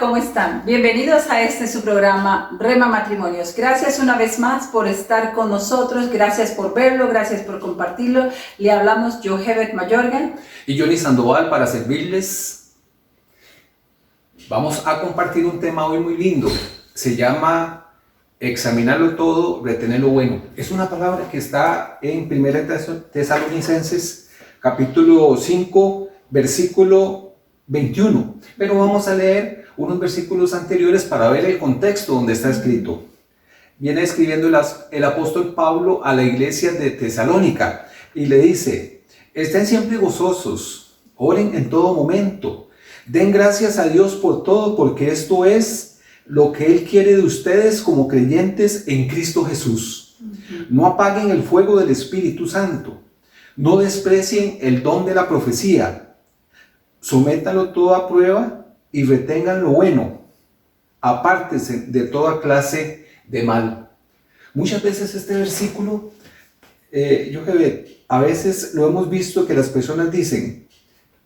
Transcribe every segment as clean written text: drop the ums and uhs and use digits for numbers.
¿Cómo están? Bienvenidos a su programa Rema Matrimonios. Gracias una vez más por estar con nosotros, gracias por verlo, gracias por compartirlo. Le hablamos Jochebed Mayorga y Johnny Sandoval para servirles. Vamos a compartir un tema hoy muy lindo. Se llama examinarlo todo, retener lo bueno. Es una palabra que está en 1 Tesalonicenses capítulo 5, versículo 21. Pero vamos a leer unos versículos anteriores para ver el contexto donde está escrito. Viene escribiendo el apóstol Pablo a la iglesia de Tesalónica y le dice: estén siempre gozosos, oren en todo momento, den gracias a Dios por todo, porque esto es lo que Él quiere de ustedes como creyentes en Cristo Jesús. No apaguen el fuego del Espíritu Santo, no desprecien el don de la profecía, sométanlo todo a prueba y retengan lo bueno, apártense de toda clase de mal. Muchas veces este versículo, a veces lo hemos visto que las personas dicen: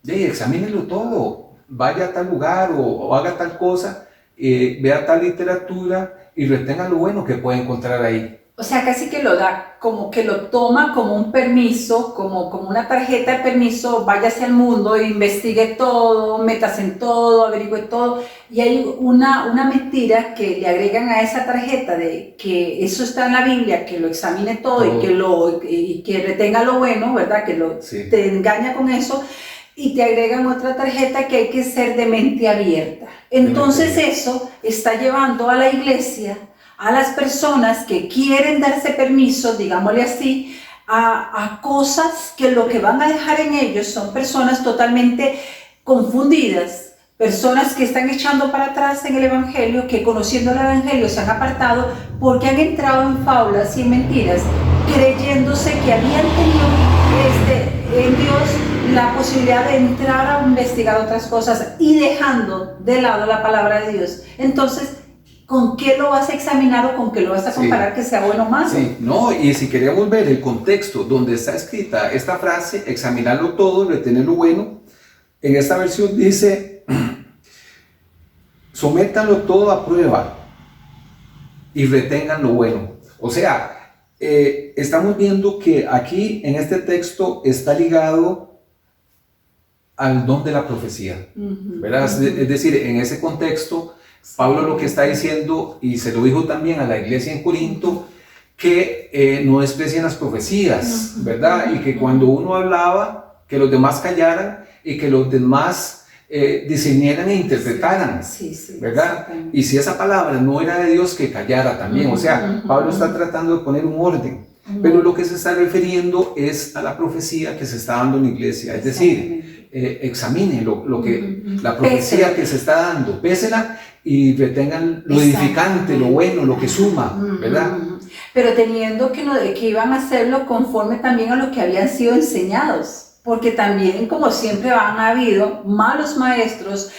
examínelo todo, vaya a tal lugar o haga tal cosa, vea tal literatura y retenga lo bueno que puede encontrar ahí. O sea, casi que lo da, como que lo toma como un permiso, como una tarjeta de permiso, váyase al mundo, investigue todo, métase en todo, averigüe todo. Y hay una mentira que le agregan a esa tarjeta de que eso está en la Biblia, que lo examine todo y que retenga lo bueno, ¿verdad? Que te engaña con eso. Y te agregan otra tarjeta que hay que ser de mente abierta. Entonces eso está llevando a la iglesia, a las personas que quieren darse permiso, digámosle así, a cosas que lo que van a dejar en ellos son personas totalmente confundidas, personas que están echando para atrás en el Evangelio, que conociendo el Evangelio se han apartado porque han entrado en fábulas y en mentiras, creyéndose que habían tenido en Dios la posibilidad de entrar a investigar otras cosas y dejando de lado la palabra de Dios. Entonces, ¿con qué lo vas a examinar o con qué lo vas a comparar que sea bueno o malo? Sí, no, y si queremos ver el contexto donde está escrita esta frase, examinarlo todo, retener lo bueno, en esta versión dice: sométanlo todo a prueba y retengan lo bueno. O sea, estamos viendo que aquí en este texto está ligado al don de la profecía, ¿verdad? Es decir, en ese contexto Pablo lo que está diciendo, y se lo dijo también a la iglesia en Corinto, que no desprecien las profecías, ¿verdad? Y que cuando uno hablaba, que los demás callaran y que los demás discernieran e interpretaran, ¿verdad? Y si esa palabra no era de Dios, que callara también. O sea, Pablo está tratando de poner un orden, pero lo que se está refiriendo es a la profecía que se está dando en la iglesia, es decir, examine lo que la profecía que se está dando, pésela y retengan lo edificante, lo bueno, lo que suma, ¿verdad? Pero teniendo que iban a hacerlo conforme también a lo que habían sido enseñados, porque también, como siempre, han habido malos maestros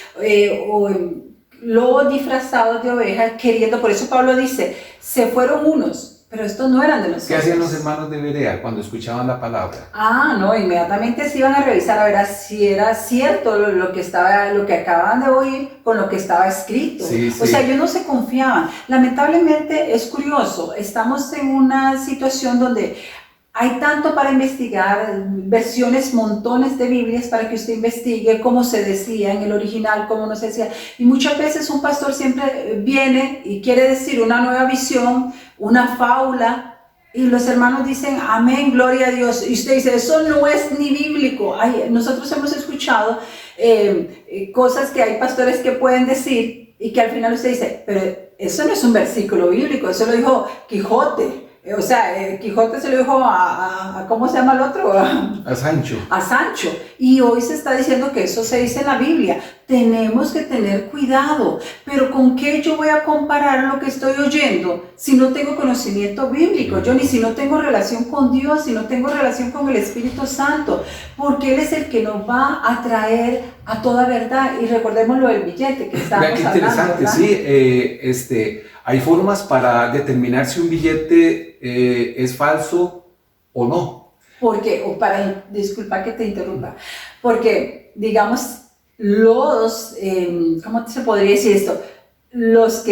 o lobos disfrazados de ovejas queriendo. Por eso Pablo dice: se fueron unos, pero estos no eran de nosotros. ¿Qué hacían los hermanos de Berea cuando escuchaban la palabra? No, inmediatamente se iban a revisar a ver si era cierto lo que acababan de oír con lo que estaba escrito. O sea, ellos no se confiaban. Lamentablemente es curioso, estamos en una situación donde hay tanto para investigar, versiones, montones de Biblias para que usted investigue cómo se decía en el original, cómo no se decía. Y muchas veces un pastor siempre viene y quiere decir una nueva visión, una fábula, y los hermanos dicen: amén, gloria a Dios. Y usted dice: eso no es ni bíblico. Nosotros hemos escuchado cosas que hay pastores que pueden decir y que al final usted dice: pero eso no es un versículo bíblico, eso lo dijo Quijote. O sea, Quijote se lo dijo a ¿cómo se llama el otro? A Sancho. A Sancho. Y hoy se está diciendo que eso se dice en la Biblia. Tenemos que tener cuidado. Pero ¿con qué yo voy a comparar lo que estoy oyendo si no tengo conocimiento bíblico? Yo ni si no tengo relación con Dios, si no tengo relación con el Espíritu Santo. Porque Él es el que nos va a traer a toda verdad. Y recordemos lo del billete que estábamos hablando. Qué interesante, ¿verdad? Sí. Hay formas para determinar si un billete es falso o no. Porque, disculpa que te interrumpa, porque, digamos, ¿cómo se podría decir esto? Los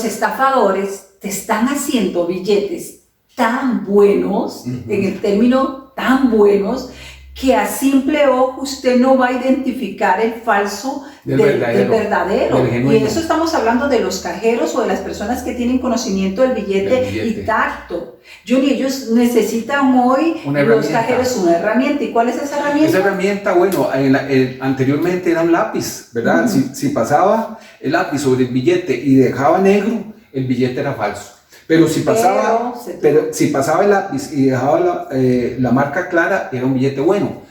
estafadores te están haciendo billetes tan buenos, en el término tan buenos, que a simple ojo usted no va a identificar el falso del verdadero. Y eso estamos hablando de los cajeros o de las personas que tienen conocimiento del billete y tacto. Johnny, ellos necesitan hoy, los cajeros, una herramienta. ¿Y cuál es esa herramienta? Esa herramienta, bueno, anteriormente era un lápiz, ¿verdad? Si pasaba el lápiz sobre el billete y dejaba negro, el billete era falso. Pero si pasaba el lápiz y dejaba la marca clara, era un billete bueno.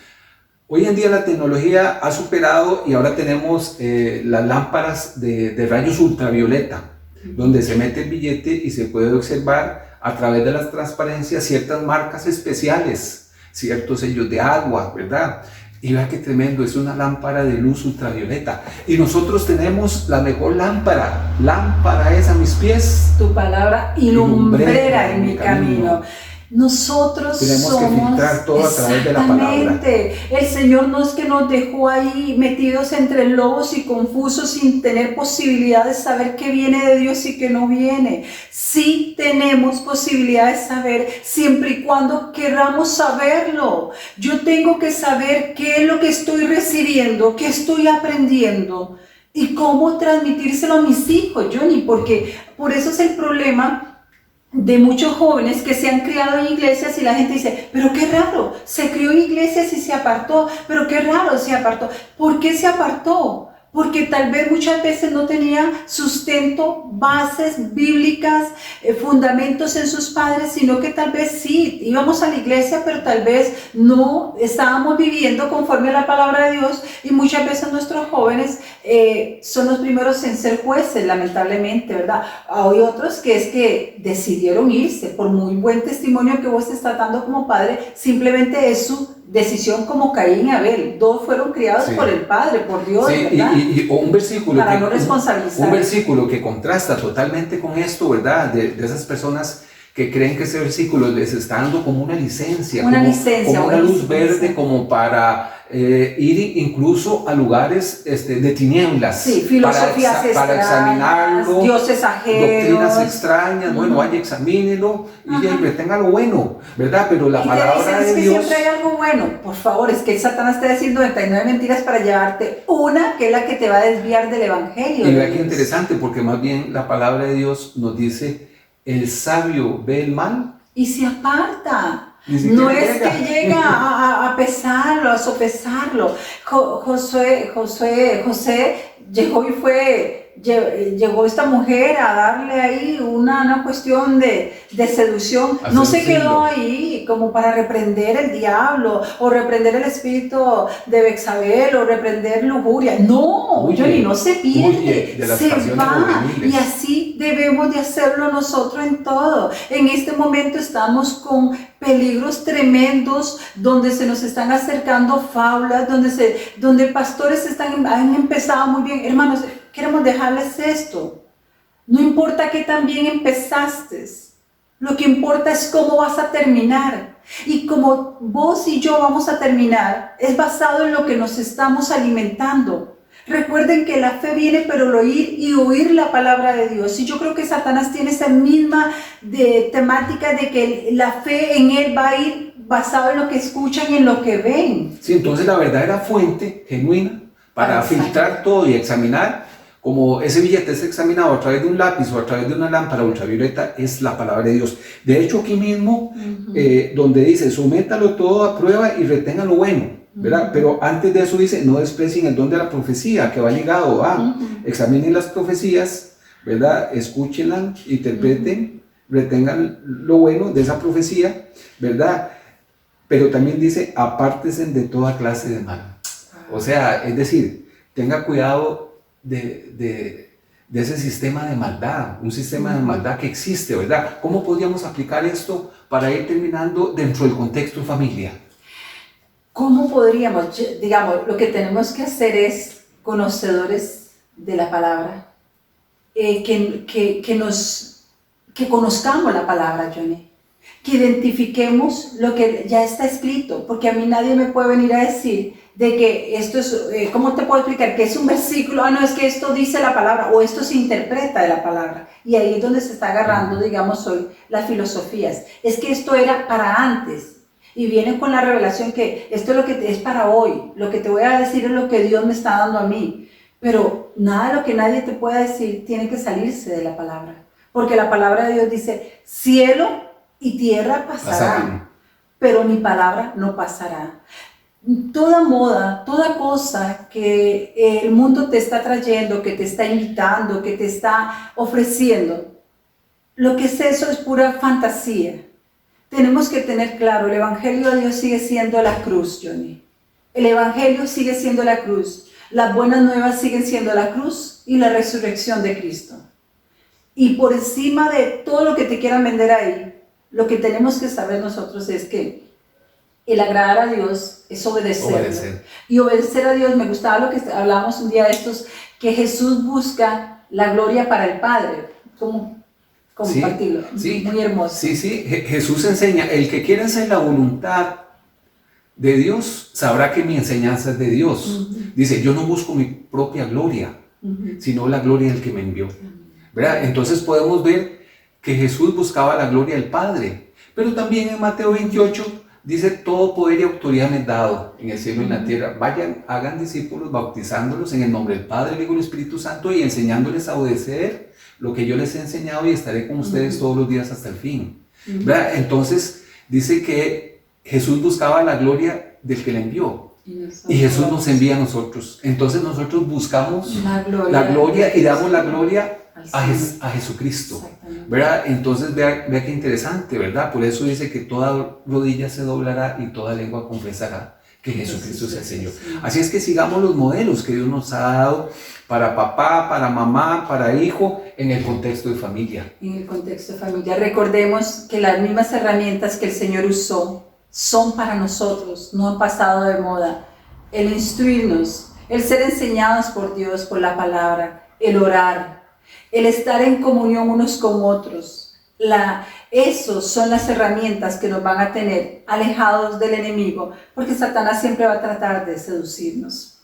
Hoy en día la tecnología ha superado y ahora tenemos las lámparas de rayos ultravioleta, donde se mete el billete y se puede observar a través de las transparencias ciertas marcas especiales, ciertos sellos de agua, ¿verdad? Y vea qué tremendo, es una lámpara de luz ultravioleta. Y nosotros tenemos la mejor lámpara es a mis pies. Tu palabra y lumbrera en mi camino. Nosotros tenemos que filtrar todo a través de la palabra. El Señor no es que nos dejó ahí metidos entre lobos y confusos sin tener posibilidad de saber qué viene de Dios y qué no viene. Sí tenemos posibilidad de saber, siempre y cuando queramos saberlo. Yo tengo que saber qué es lo que estoy recibiendo, qué estoy aprendiendo y cómo transmitírselo a mis hijos, Johnny, porque por eso es el problema de muchos jóvenes que se han criado en iglesias y la gente dice, pero qué raro, se crió en iglesias y se apartó, pero qué raro se apartó. ¿Por qué se apartó? Porque tal vez muchas veces no tenía sustento, bases bíblicas, fundamentos en sus padres, sino que tal vez sí, íbamos a la iglesia, pero tal vez no estábamos viviendo conforme a la palabra de Dios, y muchas veces nuestros jóvenes son los primeros en ser jueces, lamentablemente, ¿verdad? Hay otros que es que decidieron irse, por muy buen testimonio que vos te estás dando como padre, simplemente es su decisión, como Caín y Abel. Dos fueron criados por el Padre, por Dios, ¿verdad? Y un versículo para no responsabilizar. Un versículo que contrasta totalmente con esto, ¿verdad? De esas personas que creen que ese versículo les está dando como una licencia, como una luz verde, como para ir incluso a lugares de tinieblas, filosofías para examinarlo, dioses ajenos, doctrinas extrañas. Bueno, vaya, examínelo y retenga lo bueno, ¿verdad? Pero la palabra de Dios, siempre hay algo bueno. Por favor, es que Satanás te decir 99 mentiras para llevarte una que es la que te va a desviar del evangelio. Y vea qué interesante, porque más bien la palabra de Dios nos dice: el sabio ve el mal y se aparta. No es que llega a pesarlo, a sopesarlo. José llegó esta mujer a darle ahí una cuestión de seducción. No se quedó ahí como para reprender el diablo o reprender el espíritu de Bexabel o reprender lujuria. No, Johnny, no se pierde, se va. Y así debemos de hacerlo nosotros en todo. En este momento estamos con peligros tremendos, donde se nos están acercando fábulas, donde pastores han empezado muy bien. Hermanos, queremos dejarles esto. No importa que tan bien empezaste, lo que importa es cómo vas a terminar. Y como vos y yo vamos a terminar, es basado en lo que nos estamos alimentando. Recuerden que la fe viene por el oír y oír la palabra de Dios. Y yo creo que Satanás tiene esa misma temática de que la fe en él va a ir basado en lo que escuchan y en lo que ven. Sí, entonces la verdadera fuente genuina para filtrar todo y examinar, como ese billete es examinado a través de un lápiz o a través de una lámpara ultravioleta, es la palabra de Dios. De hecho, aquí mismo, donde dice, sométalo todo a prueba y retenga lo bueno, ¿verdad? Pero antes de eso dice, no desprecien el don de la profecía, que va ligado a examinen las profecías, ¿verdad? Escúchenlas, interpreten, retengan lo bueno de esa profecía, ¿verdad? Pero también dice, apártense de toda clase de mal. O sea, es decir, tenga cuidado de ese sistema de maldad, un sistema de maldad que existe, ¿verdad? ¿Cómo podríamos aplicar esto para ir terminando dentro del contexto familia? ¿Cómo podríamos? Digamos, lo que tenemos que hacer es conocedores de la palabra, que conozcamos la palabra, Johnny, que identifiquemos lo que ya está escrito, porque a mí nadie me puede venir a decir de que esto es, ¿cómo te puedo explicar? Que es un versículo, no, es que esto dice la palabra, o esto se interpreta de la palabra. Y ahí es donde se está agarrando, digamos, hoy las filosofías. Es que esto era para antes. Y vienen con la revelación que esto es lo que es para hoy. Lo que te voy a decir es lo que Dios me está dando a mí. Pero nada de lo que nadie te pueda decir tiene que salirse de la palabra. Porque la palabra de Dios dice, cielo y tierra pasarán, pero mi palabra no pasará. Toda moda, toda cosa que el mundo te está trayendo, que te está invitando, que te está ofreciendo, lo que es eso es pura fantasía. Tenemos que tener claro, el Evangelio de Dios sigue siendo la cruz, Johnny. El Evangelio sigue siendo la cruz. Las buenas nuevas siguen siendo la cruz y la resurrección de Cristo. Y por encima de todo lo que te quieran vender ahí, lo que tenemos que saber nosotros es que el agradar a Dios es obedecer. Y obedecer a Dios, me gustaba lo que hablábamos un día de estos, que Jesús busca la gloria para el Padre. ¿Cómo compartirlo? Sí, muy hermoso. Sí, Jesús enseña, el que quiera hacer la voluntad de Dios, sabrá que mi enseñanza es de Dios. Dice, yo no busco mi propia gloria, sino la gloria del que me envió. ¿Verdad? Entonces podemos ver que Jesús buscaba la gloria del Padre. Pero también en Mateo 28, dice, todo poder y autoridad me es dado en el cielo y en la tierra. Vayan, hagan discípulos, bautizándolos en el nombre del Padre, el Hijo y el Espíritu Santo y enseñándoles a obedecer lo que yo les he enseñado y estaré con ustedes todos los días hasta el fin. ¿Verdad? Entonces, dice que Jesús buscaba la gloria del que le envió. Y Jesús nos envía a nosotros. Entonces nosotros buscamos la gloria y damos la gloria a Jesucristo, ¿verdad? Entonces vea qué interesante, ¿verdad? Por eso dice que toda rodilla se doblará y toda lengua confesará que Jesucristo es el Señor. Así es que sigamos los modelos que Dios nos ha dado para papá, para mamá, para hijo, en el contexto de familia. En el contexto de familia. Recordemos que las mismas herramientas que el Señor usó son para nosotros, no han pasado de moda. El instruirnos, el ser enseñados por Dios, por la palabra, el orar, el estar en comunión unos con otros. Esos son las herramientas que nos van a tener alejados del enemigo, porque Satanás siempre va a tratar de seducirnos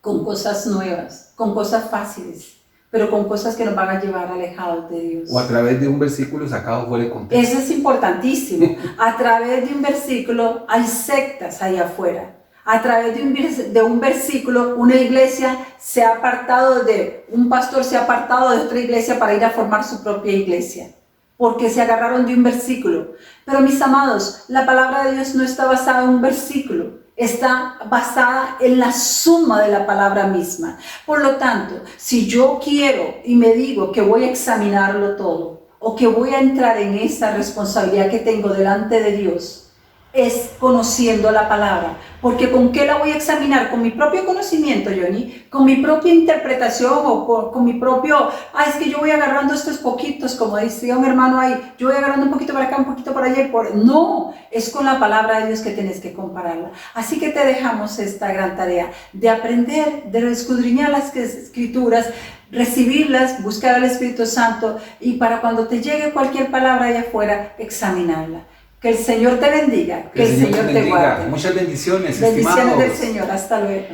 con cosas nuevas, con cosas fáciles, pero con cosas que nos van a llevar alejados de Dios. O a través de un versículo sacado fuera de contexto. Eso es importantísimo. A través de un versículo hay sectas allá afuera. A través de un versículo, una iglesia se ha apartado un pastor se ha apartado de otra iglesia para ir a formar su propia iglesia, porque se agarraron de un versículo. Pero mis amados, la palabra de Dios no está basada en un versículo, está basada en la suma de la palabra misma. Por lo tanto, si yo quiero y me digo que voy a examinarlo todo, o que voy a entrar en esa responsabilidad que tengo delante de Dios, es conociendo la palabra. Porque ¿con qué la voy a examinar? ¿Con mi propio conocimiento, Johnny? ¿Con mi propia interpretación o con mi propio, es que yo voy agarrando estos poquitos, como decía un hermano ahí, yo voy agarrando un poquito para acá, un poquito por allá? No, es con la palabra de Dios que tienes que compararla. Así que te dejamos esta gran tarea de aprender, de escudriñar las escrituras, recibirlas, buscar al Espíritu Santo y para cuando te llegue cualquier palabra allá afuera, examinarla. Que el Señor te bendiga, que el Señor te guarde. Muchas bendiciones, Bendiciones estimados. del Señor, hasta luego.